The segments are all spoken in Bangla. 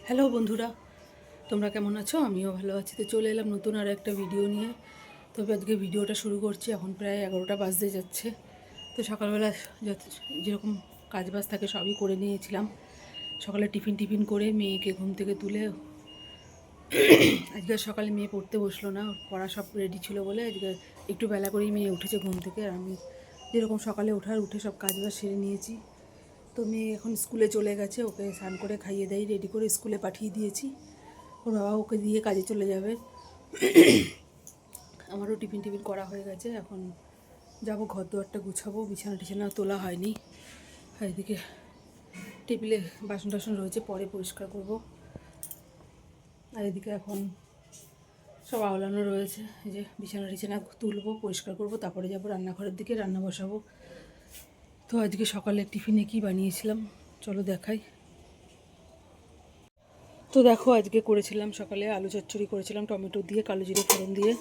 হ্যালো বন্ধুরা, তোমরা কেমন আছো? আমিও ভালো আছি। তো চলে এলাম নতুন আর একটা ভিডিও নিয়ে। তবে আজকে ভিডিওটা শুরু করছি, এখন প্রায় 11টা বাজতে যাচ্ছে। তো সকালবেলা যেরকম কাজবাজ থাকে সবই করে নিয়েছিলাম। সকালে টিফিন করে মেয়েকে ঘুম থেকে তুলে আজকে সকালে মেয়ে পড়তে বসলো না, ওর পড়া সব রেডি ছিল বলে আজকে একটু বেলা করেই মেয়ে উঠেছে ঘুম থেকে। আর আমি যেরকম সকালে উঠে সব কাজবাজ সেরে নিয়েছি। তো মেয়ে এখন স্কুলে চলে গেছে, ওকে স্নান করে খাইয়ে দেয়, রেডি করে স্কুলে পাঠিয়ে দিয়েছি। ওর বাবা ওকে দিয়ে কাজে চলে যাবে। আমারও টিফিন করা হয়ে গেছে। এখন যাব ঘর দুয়ারটা গুছাবো, বিছানা তোলা হয়নি। আর এদিকে টেবিলে বাসন টাসন রয়েছে, পরে পরিষ্কার করব। আর এদিকে এখন সব আওলানো রয়েছে, এই যে বিছানা তুলবো, পরিষ্কার করব, তারপরে যাব রান্নাঘরের দিকে, রান্না বসাবো। তো আজকে সকালে টিফিনে কি বানিয়েছিলাম চলো দেখাই। তো দেখো, আজকে করেছিলাম সকালে আলু চচ্চড়ি করেছিলাম টমেটো দিয়ে, কালো জিরে ফোড়ন দিয়ে।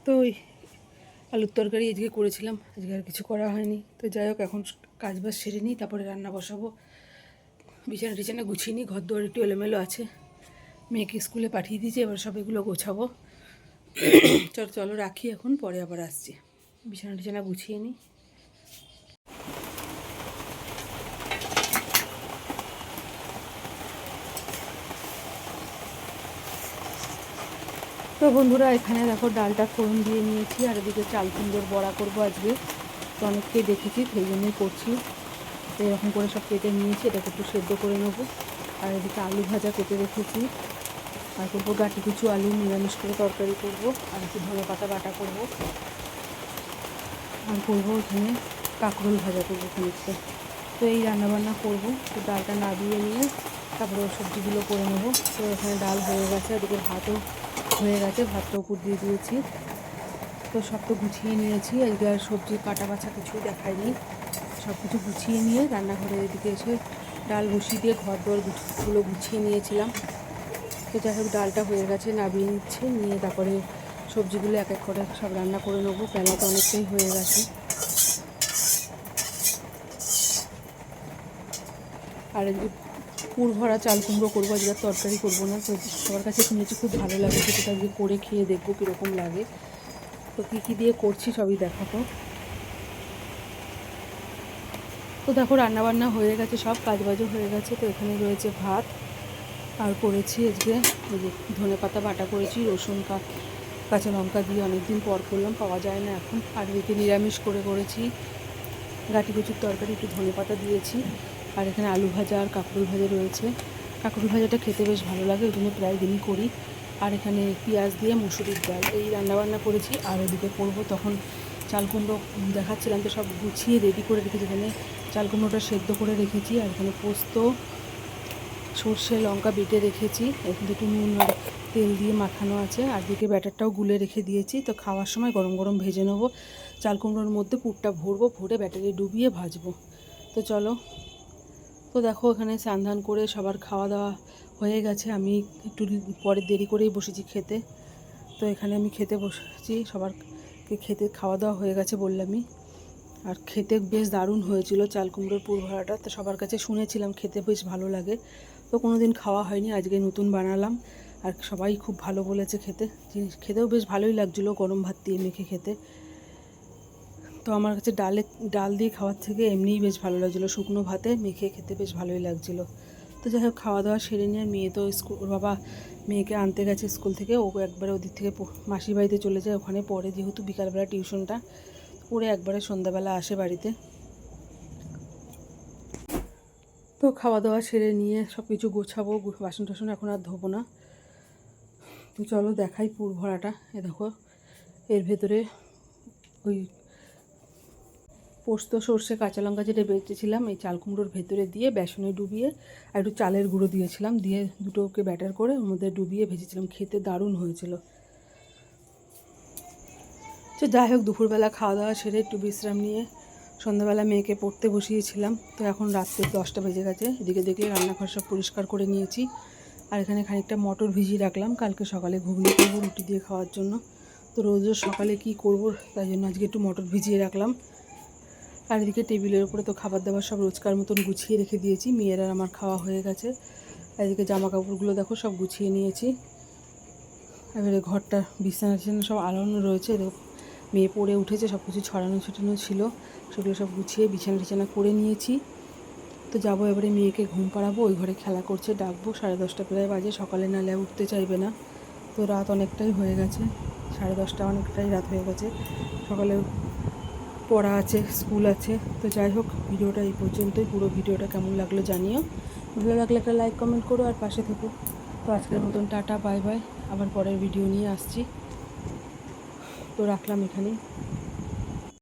তো ওই আলুর তরকারি আজকে করেছিলাম, আজকে আর কিছু করা হয়নি। তো যাই হোক, এখন কাজবাজ সেরে নিই, তারপরে রান্না বসাবো। বিছানা গুছিয়ে নিই, ঘর দুয়ার একটু এলোমেলো আছে, মেয়েকে স্কুলে পাঠিয়ে দিয়েছি, এবার সব এগুলো গোছাবো। চলো রাখি এখন, পরে আবার আসছি। বিছানা গুছিয়ে নিই। তো বন্ধুরা, এখানে দেখো ডালটা ফোড়ন দিয়ে নিয়েছি, আর এদিকে চাল কুমড়োর বড়া করবো আজকে। তো অনেককেই দেখেছি, সেই জন্যই করছি। তো এরকম করে সব কেটে নিয়েছি, এটাকে একটু সেদ্ধ করে নেবো। আর এদিকে আলু ভাজা কেটে রেখেছি, আর করবো গাটি কিছু আলু নিরামিষ করে তরকারি করব, আর একটু ধনেপাতা বাটা করব, আর করবো এখানে কাঁকরোল ভাজা করবো খানিকটা। তো এই রান্নাবান্না করবো। তো ডালটা নাবিয়ে নিয়ে তারপরে সবজিগুলো করে নেবো। তো এখানে ডাল হয়ে গেছে, এদিকে ভাতও হয়ে গেছে, ভাতটা উপর দিয়ে দিয়েছি। তো সব তো গুছিয়ে নিয়েছি, আজকে আর সবজি কাটা বাছা কিছুই দেখায়নি। সব কিছু গুছিয়ে নিয়ে রান্নাঘরের এদিকে এসে ডাল বসিয়ে দিয়ে ঘর দোয়ারগুলো গুছিয়ে নিয়েছিলাম। তো যাই হোক, ডালটা হয়ে গেছে, নাবিয়ে নিচ্ছে, নিয়ে তারপরে সবজিগুলো এক এক করে সব রান্না করে নেবো। বেলা তো অনেকটাই হয়ে গেছে। আর পুর ভরা চাল কুমড়ো করবো, আজকে তরকারি করবো না। তো সবার কাছে শুনেছি খুব ভালো লাগে, সেটা আজকে করে খেয়ে দেখবো কীরকম লাগে। তো কী দিয়ে করছি সবই দেখাবো। তো দেখো, রান্নাবান্না হয়ে গেছে, সব কাজবাজও হয়ে গেছে। তো এখানে রয়েছে ভাত, আর করেছি আজকে ওই যে ধনেপাতা বাটা করেছি, রসুন কাঁচা লঙ্কা দিয়ে, অনেক দিন পর করলাম, পাওয়া যায় না এখন। আর এদিকে নিরামিষ করেছি গাটি কচুর তরকারি, একটু ধনেপাতা দিয়েছি। আর এখানে আলু ভাজা আর কাঁকরোল ভাজা রয়েছে। কাঁকরোল ভাজাটা খেতে বেশ ভালো লাগে, ওই জন্য প্রায় দিনই করি। আর এখানে পেঁয়াজ দিয়ে মুসুরির ডাল, এই রান্নাবান্না করেছি। আর ওদিকে করবো তখন চাল কুমড়ো দেখাচ্ছিলাম, তো সব গুছিয়ে রেডি করে রেখেছি। এখানে চাল কুমড়োটা সেদ্ধ করে রেখেছি, আর এখানে পোস্ত, সর্ষে, লঙ্কা বেটে রেখেছি। এখানে একটু নুন আর তেল দিয়ে মাখানো আছে। আর দিকে ব্যাটারটাও গুলে রেখে দিয়েছি। তো খাওয়ার সময় গরম গরম ভেজে নেবো। চাল কুমড়োর মধ্যে পুরটা ভরবো, ভরে ব্যাটারে ডুবিয়ে ভাজবো। তো চলো। তো দেখো, এখানে স্নান করে সবার খাওয়া দাওয়া হয়ে গেছে। আমি একটু পরে দেরি করেই বসেছি খেতে। তো এখানে আমি খেতে বসেছি, সবারকে খেতে খাওয়া দাওয়া হয়ে গেছে বললামই। আর খেতে বেশ দারুণ হয়েছিল চাল কুমড়োর পুর ভরাটা। তো সবার কাছে শুনেছিলাম খেতে বেশ ভালো লাগে, তো কোনো দিন খাওয়া হয়নি, আজকে নতুন বানালাম। আর সবাই খুব ভালো বলেছে খেতে, খেতেও বেশ ভালোই লাগছিলো গরম ভাত দিয়ে মেখে খেতে। তো আমার কাছে ডাল দিয়ে খাওয়ার থেকে এমনিই বেশ ভালো লাগছিলো, শুকনো ভাতে মেখে খেতে বেশ ভালোই লাগছিলো। তো যাই হোক, খাওয়া দাওয়া সেরে নিয়ে মেয়ে তো ওর বাবা মেয়েকে আনতে গেছে স্কুল থেকে, ও একবারে ওদিক থেকে মাসির বাড়িতে চলে যায়, ওখানে পড়ে, যেহেতু বিকালবেলা টিউশনটা পড়ে একবারে সন্ধ্যাবেলা আসে বাড়িতে। তো খাওয়া দাওয়া সেরে নিয়ে সব কিছু গোছাবো, বাসন টাসন এখন আর ধোবো না। তো চলো দেখাই পুর ভরাটা। এ দেখো, এর ভেতরে ওই পোস্ত, সর্ষে, কাঁচা লঙ্কা যেটা বেটেছিলাম এই চাল কুমড়োর ভেতরে দিয়ে বেসনে ডুবিয়ে, আর একটু চালের গুঁড়ো দিয়েছিলাম, দিয়ে দুটোকে ব্যাটার করে ওর মধ্যে ডুবিয়ে ভেজেছিলাম, খেতে দারুণ হয়েছিল। তো যাই হোক, দুপুরবেলা খাওয়া দাওয়া সেরে একটু বিশ্রাম নিয়ে সন্ধ্যাবেলা মেয়েকে পড়তে বসিয়েছিলাম। তো এখন রাত্রে 10টা বেজে গেছে। এদিকে দেখলে রান্নাঘর সব পরিষ্কার করে নিয়েছি। আর এখানে খানিকটা মটর ভিজিয়ে রাখলাম, কালকে সকালে ঘুগনি করবো রুটি দিয়ে খাওয়ার জন্য। তো রোজ সকালে কি করব, তাই জন্য আজকে একটু মটর ভিজিয়ে রাখলাম। আর এদিকে টেবিলের উপরে তো খাবার দাবার সব রোজকার মতন গুছিয়ে রেখে দিয়েছি, মেয়েরা আমার খাওয়া হয়ে গেছে। আর এদিকে জামা কাপড়গুলো দেখো সব গুছিয়ে নিয়েছি। এবারে ঘরটা বিছানা টিছানা সব আলানো রয়েছে, মেয়ে পড়ে উঠেছে, সব কিছু ছড়ানো ছিটানো ছিল, সেগুলো সব গুছিয়ে বিছানা টিছানা করে নিয়েছি। তো যাবো এবারে মেয়েকে ঘুম পাড়াবো, ওই ঘরে খেলা করছে, ডাকবো। 10:30 প্রায় বাজে, সকালে নালে উঠতে চাইবে না। তো রাত অনেকটাই হয়ে গেছে, 10:30 অনেকটাই রাত হয়ে গেছে, সকালে পড়া আছে, স্কুল আছে। তো যাই হোক, ভিডিওটা এই পর্যন্তই। পুরো ভিডিওটা কেমন লাগলো জানিও, ভালো লাগলে একটা লাইক কমেন্ট করো আর পাশে থেকো। তো আজকের মতন টাটা, বাই বাই, আবার পরের ভিডিও নিয়ে আসছি। তো রাখলাম এখানেই।